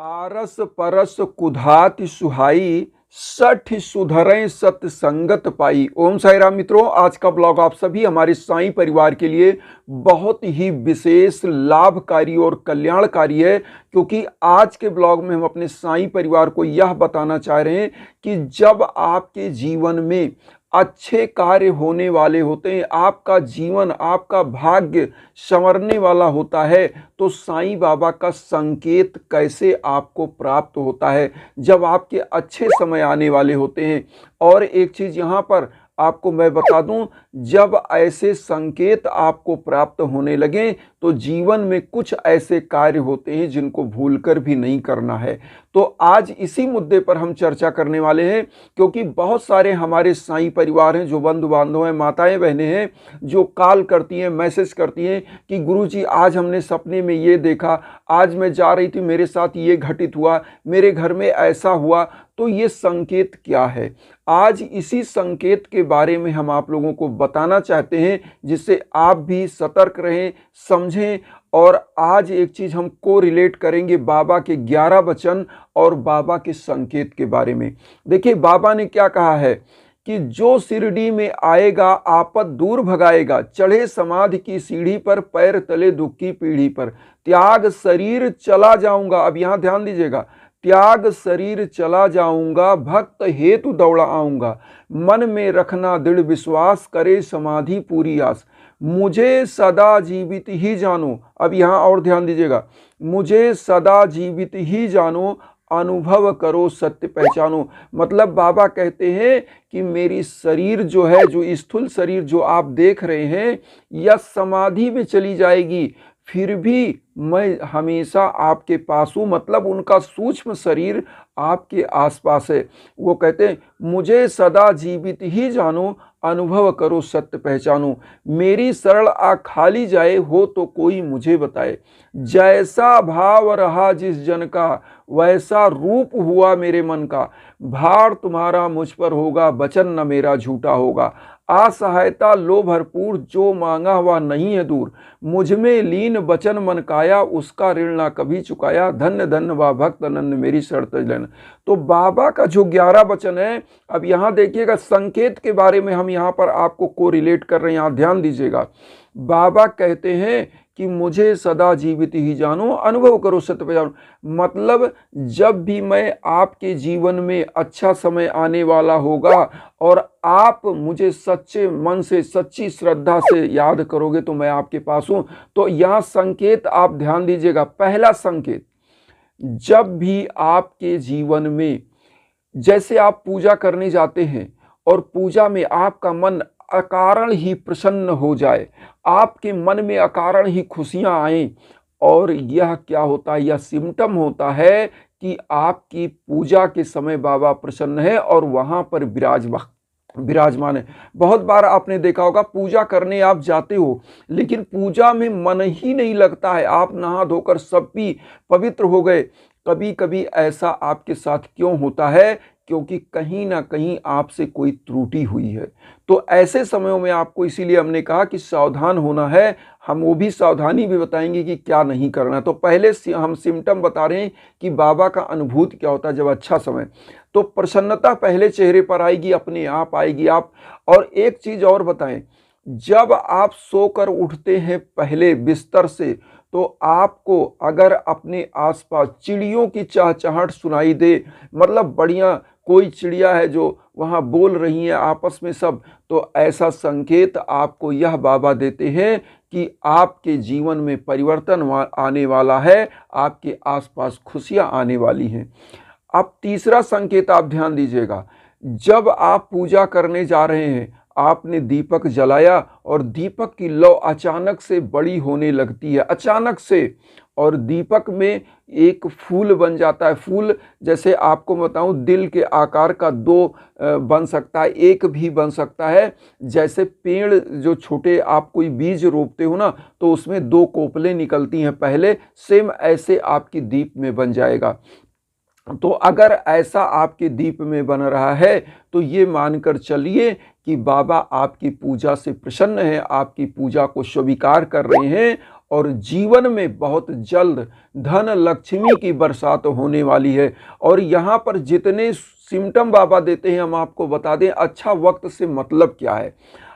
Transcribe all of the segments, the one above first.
आरस परस कुधाति सुहाई सठ सुधरें सत संगत पाई। ओम साई राम मित्रों, आज का ब्लॉग आप सभी हमारे साईं परिवार के लिए बहुत ही विशेष लाभकारी और कल्याणकारी है, क्योंकि आज के ब्लॉग में हम अपने साईं परिवार को यह बताना चाह रहे हैं कि जब आपके जीवन में अच्छे कार्य होने वाले होते हैं, आपका जीवन, आपका भाग्य संवरने वाला होता है, तो साईं बाबा का संकेत कैसे आपको प्राप्त होता है जब आपके अच्छे समय आने वाले होते हैं। और एक चीज़ यहाँ पर आपको मैं बता दूं, जब ऐसे संकेत आपको प्राप्त होने लगे तो जीवन में कुछ ऐसे कार्य होते हैं जिनको भूलकर भी नहीं करना है। तो आज इसी मुद्दे पर हम चर्चा करने वाले हैं, क्योंकि बहुत सारे हमारे साईं परिवार हैं, जो बंधु बांधव हैं, माताएं बहनें हैं, जो कॉल करती हैं, मैसेज करती हैं कि गुरुजी आज हमने सपने में ये देखा, आज मैं जा रही थी, मेरे साथ ये घटित हुआ, मेरे घर में ऐसा हुआ। तो ये संकेत क्या है? आज इसी संकेत के बारे में हम आप लोगों को बताना चाहते हैं, जिससे आप भी सतर्क रहें, समझें। और आज एक चीज़ हम को रिलेट करेंगे बाबा के 11 वचन और बाबा के संकेत के बारे में। देखिए, बाबा ने क्या कहा है कि जो शिरडी में आएगा आपद दूर भगाएगा, चढ़े समाधि की सीढ़ी पर, पैर तले दुख की पीढ़ी पर, त्याग शरीर चला जाऊंगा। अब यहाँ ध्यान दीजिएगा, त्याग शरीर चला जाऊंगा, भक्त हेतु दौड़ा आऊंगा, मन में रखना दृढ़ विश्वास, करे समाधि पूरी आस, मुझे सदा जीवित ही जानो। अब यहाँ और ध्यान दीजिएगा, मुझे सदा जीवित ही जानो, अनुभव करो सत्य पहचानो। मतलब बाबा कहते हैं कि मेरी शरीर जो है, जो स्थूल शरीर जो आप देख रहे हैं, यह समाधि में चली जाएगी, फिर भी मैं हमेशा आपके पास हूँ। मतलब उनका सूक्ष्म शरीर आपके आसपास है। वो कहते हैं मुझे सदा जीवित ही जानो, अनुभव करो सत्य पहचानो, मेरी सरल आँख खाली जाए हो तो कोई मुझे बताए, जैसा भाव रहा जिस जन का वैसा रूप हुआ मेरे मन का, भार तुम्हारा मुझ पर होगा, वचन न मेरा झूठा होगा, असहायता लो भरपूर, जो मांगा हुआ नहीं है दूर, मुझ में लीन वचन मन काया, उसका ऋण ना कभी चुकाया, धन्य धन्य वा भक्त नंद मेरी शर्त लेना। तो बाबा का जो 11 वचन है, अब यहाँ देखिएगा, संकेत के बारे में हम यहाँ पर आपको को रिलेट कर रहे हैं। यहाँ ध्यान दीजिएगा, बाबा कहते हैं कि मुझे सदा जीवित ही जानो, अनुभव करो सत्य पहचानो। मतलब जब भी मैं आपके जीवन में अच्छा समय आने वाला होगा और आप मुझे सच्चे मन से, सच्ची श्रद्धा से याद करोगे, तो मैं आपके पास हूँ। तो यहाँ संकेत आप ध्यान दीजिएगा। पहला संकेत, जब भी आपके जीवन में, जैसे आप पूजा करने जाते हैं और पूजा में आपका मन अकारण ही प्रसन्न हो जाए, आपके मन में अकारण ही खुशियां आए, और यह क्या होता है? यह सिम्टम होता है कि आपकी पूजा के समय बाबा प्रसन्न है और वहां पर विराजमान है। बहुत बार आपने देखा होगा, पूजा करने आप जाते हो लेकिन पूजा में मन ही नहीं लगता है, आप नहा धोकर सब भी पवित्र हो गए। कभी कभी ऐसा आपके साथ क्यों होता है? क्योंकि कहीं ना कहीं आपसे कोई त्रुटि हुई है। तो ऐसे समयों में आपको, इसीलिए हमने कहा कि सावधान होना है। हम वो भी सावधानी भी बताएंगे कि क्या नहीं करना। तो पहले हम सिम्टम बता रहे हैं कि बाबा का अनुभूति क्या होता है जब अच्छा समय। तो प्रसन्नता पहले चेहरे पर आएगी, अपने आप आएगी आप। और एक चीज और बताएं, जब आप सोकर उठते हैं पहले बिस्तर से, तो आपको अगर अपने आसपास चिड़ियों की चहचहाहट सुनाई दे, मतलब बढ़िया कोई चिड़िया है जो वहाँ बोल रही है आपस में सब, तो ऐसा संकेत आपको यह बाबा देते हैं कि आपके जीवन में परिवर्तन आने वाला है, आपके आसपास खुशियाँ आने वाली हैं। अब तीसरा संकेत आप ध्यान दीजिएगा, जब आप पूजा करने जा रहे हैं, आपने दीपक जलाया और दीपक की लौ अचानक से बड़ी होने लगती है, अचानक से, और दीपक में एक फूल बन जाता है। फूल जैसे आपको बताऊं, दिल के आकार का 2 बन सकता है, एक भी बन सकता है। जैसे पेड़ जो छोटे आप कोई बीज रोपते हो ना, तो उसमें 2 कोपलें निकलती हैं पहले, सेम ऐसे आपकी दीप में बन जाएगा। तो अगर ऐसा आपके दीप में बन रहा है तो ये मानकर चलिए कि बाबा आपकी पूजा से प्रसन्न है, आपकी पूजा को स्वीकार कर रहे हैं और जीवन में बहुत जल्द धन लक्ष्मी की बरसात होने वाली है। और यहाँ पर जितने सिम्टम बाबा देते हैं हम आपको बता दें। अच्छा वक्त से मतलब क्या है?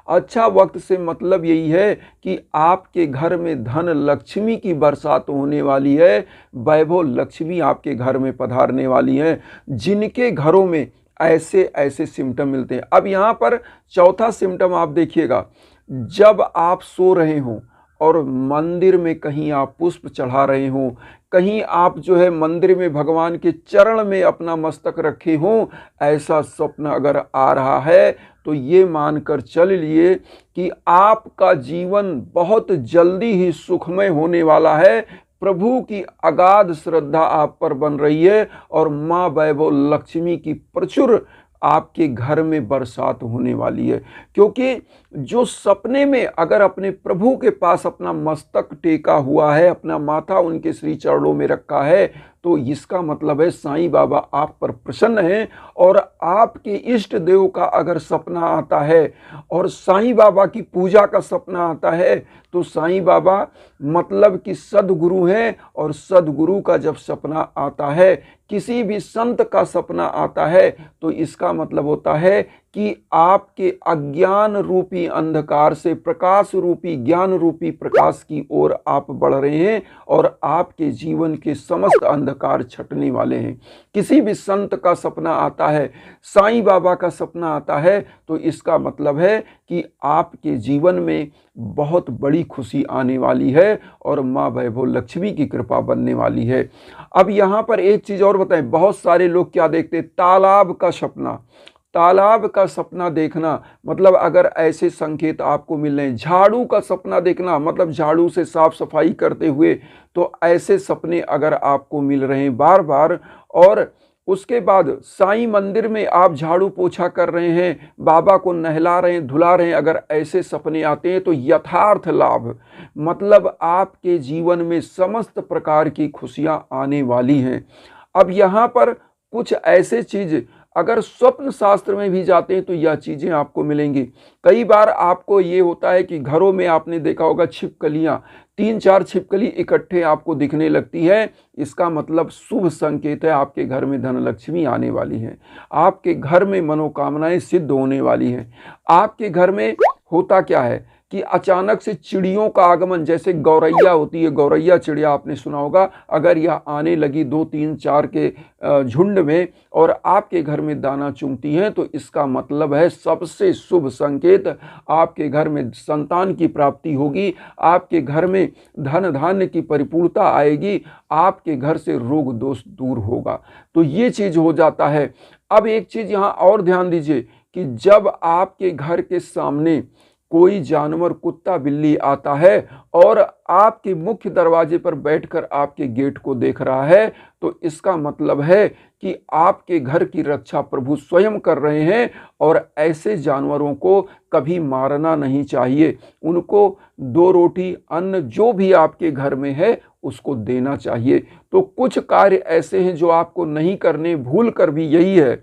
अच्छा वक्त से मतलब यही है कि आपके घर में धन लक्ष्मी की बरसात होने वाली है, वैभव लक्ष्मी आपके घर में पधारने वाली है। जिनके घरों में ऐसे ऐसे सिम्टम मिलते हैं। अब यहाँ पर चौथा सिम्टम आप देखिएगा, जब आप सो रहे हों और मंदिर में कहीं आप पुष्प चढ़ा रहे हों, कहीं आप जो है मंदिर में भगवान के चरण में अपना मस्तक रखे हों, ऐसा स्वप्न अगर आ रहा है तो ये मानकर चल लिए कि आपका जीवन बहुत जल्दी ही सुखमय होने वाला है। प्रभु की अगाध श्रद्धा आप पर बन रही है और माँ वैभव लक्ष्मी की प्रचुर आपके घर में बरसात होने वाली है। क्योंकि जो सपने में अगर अपने प्रभु के पास अपना मस्तक टेका हुआ है, अपना माथा उनके श्री चरणों में रखा है, तो इसका मतलब है साईं बाबा आप पर प्रसन्न हैं। और आपके इष्ट देव का अगर सपना आता है और साईं बाबा की पूजा का सपना आता है तो साईं बाबा मतलब कि सद्गुरु हैं। और सद्गुरु का जब सपना आता है, किसी भी संत का सपना आता है, तो इसका मतलब होता है कि आपके अज्ञान रूपी अंधकार से प्रकाश रूपी ज्ञान रूपी प्रकाश की ओर आप बढ़ रहे हैं और आपके जीवन के समस्त अंधकार छटने वाले हैं। किसी भी संत का सपना आता है, साईं बाबा का सपना आता है, तो इसका मतलब है कि आपके जीवन में बहुत बड़ी खुशी आने वाली है और माँ वैभव लक्ष्मी की कृपा बनने वाली है। अब यहाँ पर एक चीज़ और बताएं, बहुत सारे लोग क्या देखते हैं, तालाब का सपना। तालाब का सपना देखना मतलब अगर ऐसे संकेत आपको मिल रहे हैं, झाड़ू का सपना देखना मतलब झाड़ू से साफ सफाई करते हुए, तो ऐसे सपने अगर आपको मिल रहे हैं बार बार, और उसके बाद साईं मंदिर में आप झाड़ू पोछा कर रहे हैं, बाबा को नहला रहे हैं, धुला रहे हैं, अगर ऐसे सपने आते हैं तो यथार्थ लाभ मतलब आपके जीवन में समस्त प्रकार की खुशियां आने वाली हैं। अब यहाँ पर कुछ ऐसे चीज़ अगर स्वप्न शास्त्र में भी जाते हैं तो यह चीज़ें आपको मिलेंगी। कई बार आपको ये होता है कि घरों में आपने देखा होगा छिपकलियाँ, 3-4 छिपकली इकट्ठे आपको दिखने लगती है, इसका मतलब शुभ संकेत है, आपके घर में धन लक्ष्मी आने वाली है, आपके घर में मनोकामनाएं सिद्ध होने वाली हैं। आपके घर में होता क्या है कि अचानक से चिड़ियों का आगमन, जैसे गौरैया होती है, गौरैया चिड़िया आपने सुना होगा, अगर यह आने लगी 2-3-4 के झुंड में और आपके घर में दाना चुगती हैं, तो इसका मतलब है सबसे शुभ संकेत, आपके घर में संतान की प्राप्ति होगी, आपके घर में धन धान्य की परिपूर्णता आएगी, आपके घर से रोग दोष दूर होगा। तो ये चीज़ हो जाता है। अब एक चीज़ यहाँ और ध्यान दीजिए कि जब आपके घर के सामने कोई जानवर, कुत्ता बिल्ली आता है और आपके मुख्य दरवाजे पर बैठकर आपके गेट को देख रहा है, तो इसका मतलब है कि आपके घर की रक्षा प्रभु स्वयं कर रहे हैं। और ऐसे जानवरों को कभी मारना नहीं चाहिए, उनको 2 रोटी अन्न जो भी आपके घर में है उसको देना चाहिए। तो कुछ कार्य ऐसे हैं जो आपको नहीं करने, भूल कर भी यही है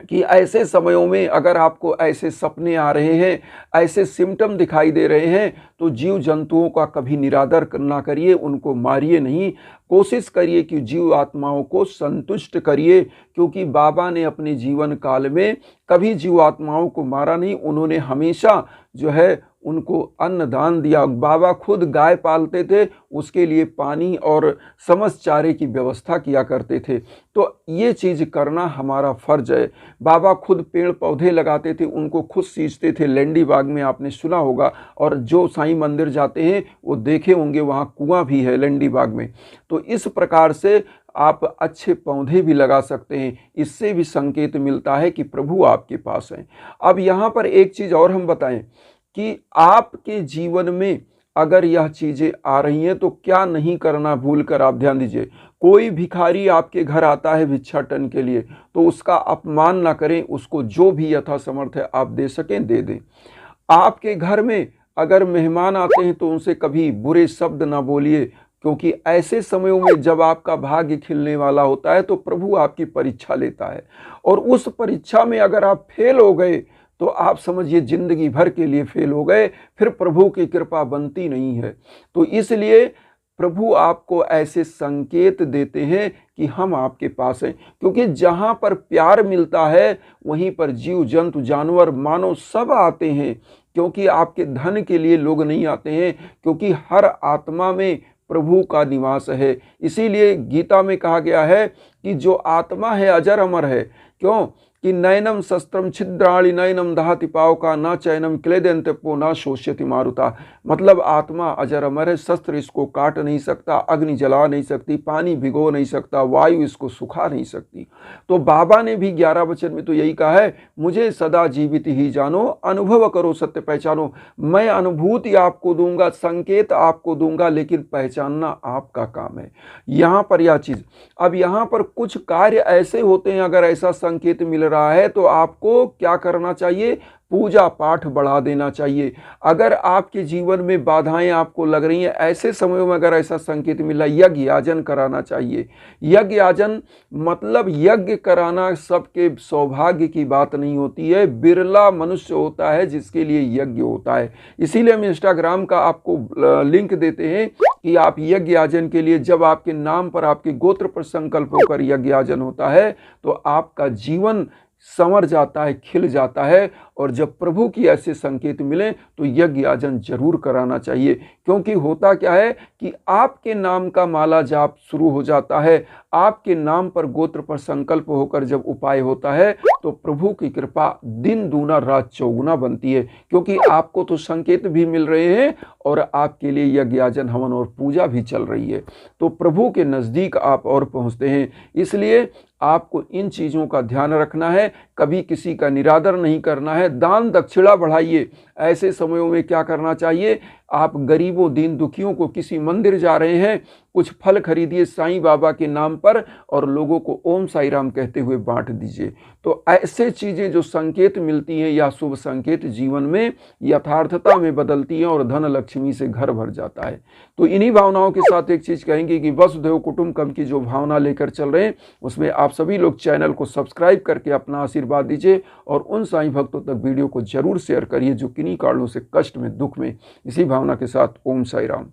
कि ऐसे समयों में अगर आपको ऐसे सपने आ रहे हैं, ऐसे सिम्टम दिखाई दे रहे हैं, तो जीव जंतुओं का कभी निरादर ना करिए, उनको मारिए नहीं, कोशिश करिए कि जीव आत्माओं को संतुष्ट करिए। क्योंकि बाबा ने अपने जीवन काल में कभी जीव आत्माओं को मारा नहीं, उन्होंने हमेशा जो है उनको अन्न दान दिया। बाबा खुद गाय पालते थे, उसके लिए पानी और समस्त चारे की व्यवस्था किया करते थे। तो ये चीज़ करना हमारा फर्ज है। बाबा खुद पेड़ पौधे लगाते थे, उनको खुद सींचते थे, लेंडी बाग में आपने सुना होगा, और जो साईं मंदिर जाते हैं वो देखे होंगे, वहाँ कुआं भी है लेंडी बाग में। तो इस प्रकार से आप अच्छे पौधे भी लगा सकते हैं, इससे भी संकेत मिलता है कि प्रभु आपके पास हैं। अब यहाँ पर एक चीज़ और हम बताएं कि आपके जीवन में अगर यह चीज़ें आ रही हैं तो क्या नहीं करना, भूल कर आप ध्यान दीजिए। कोई भिखारी आपके घर आता है भिक्षाटन के लिए, तो उसका अपमान ना करें, उसको जो भी यथासमर्थ है आप दे सकें दे दें। आपके घर में अगर मेहमान आते हैं तो उनसे कभी बुरे शब्द ना बोलिए, क्योंकि ऐसे समयों में जब आपका भाग्य खिलने वाला होता है तो प्रभु आपकी परीक्षा लेता है, और उस परीक्षा में अगर आप फेल हो गए तो आप समझिए जिंदगी भर के लिए फेल हो गए, फिर प्रभु की कृपा बनती नहीं है। तो इसलिए प्रभु आपको ऐसे संकेत देते हैं कि हम आपके पास हैं, क्योंकि जहां पर प्यार मिलता है वहीं पर जीव जंतु जानवर मानव सब आते हैं, क्योंकि आपके धन के लिए लोग नहीं आते हैं, क्योंकि हर आत्मा में प्रभु का निवास है। इसीलिए गीता में कहा गया है कि जो आत्मा है अजर अमर है। क्यों? कि नयनम शस्त्रम छिद्राणि नयनम दहति पावका न चैनम क्लेदयन्त्यपो न शोष्यति मारुता। मतलब आत्मा अजर अमर है, शस्त्र इसको काट नहीं सकता, अग्नि जला नहीं सकती, पानी भिगो नहीं सकता, वायु इसको सुखा नहीं सकती। तो बाबा ने भी 11 वचन में तो यही कहा है, मुझे सदा जीवित ही जानो, अनुभव करो सत्य पहचानो। मैं अनुभूति आपको दूंगा, संकेत आपको दूंगा, लेकिन पहचानना आपका काम है। यहाँ पर यह चीज, अब यहाँ पर कुछ कार्य ऐसे होते हैं, अगर ऐसा संकेत मिल रहा है तो आपको क्या करना चाहिए? पूजा पाठ बढ़ा देना चाहिए। अगर आपके जीवन में बाधाएं आपको लग रही हैं, ऐसे समयों में अगर ऐसा संकेत मिला, यज्ञ याजन कराना चाहिए। यज्ञ याजन मतलब यज्ञ कराना सबके सौभाग्य की बात नहीं होती है, बिरला मनुष्य होता है जिसके लिए यज्ञ होता है। इसीलिए हम इंस्टाग्राम का आपको लिंक देते हैं कि आप यज्ञ याजन के लिए, जब आपके नाम पर आपके गोत्र पर संकल्प होकर यज्ञ याजन होता है तो आपका जीवन संवर जाता है, खिल जाता है। और जब प्रभु की ऐसे संकेत मिले तो यज्ञ याजन जरूर कराना चाहिए, क्योंकि होता क्या है कि आपके नाम का माला जाप शुरू हो जाता है, आपके नाम पर गोत्र पर संकल्प होकर जब उपाय होता है तो प्रभु की कृपा दिन दूना रात चौगुना बनती है, क्योंकि आपको तो संकेत भी मिल रहे हैं और आपके लिए यज्ञ याजन हवन और पूजा भी चल रही है। तो प्रभु के नजदीक आप और पहुंचते हैं। इसलिए आपको इन चीजों का ध्यान रखना है, कभी किसी का निरादर नहीं करना है, दान दक्षिणा बढ़ाइए। ऐसे समयों में क्या करना चाहिए? आप गरीबों दीन दुखियों को, किसी मंदिर जा रहे हैं, कुछ फल खरीदिए साईं बाबा के नाम पर और लोगों को ओम साई राम कहते हुए बांट दीजिए। तो ऐसे चीजें जो संकेत मिलती हैं या शुभ संकेत जीवन में यथार्थता में बदलती हैं और धन लक्ष्मी से घर भर जाता है। तो इन्हीं भावनाओं के साथ एक चीज कहेंगे कि वसुधैव कुटुंबकम की जो भावना लेकर चल रहे हैं उसमें आप सभी लोग चैनल को सब्सक्राइब करके अपना आशीर्वाद दीजिए और उन साईं भक्तों तक वीडियो को जरूर शेयर करिए जो किन्हीं कारणों से कष्ट में, दुख में। इसी भावना के साथ ओम साई राम।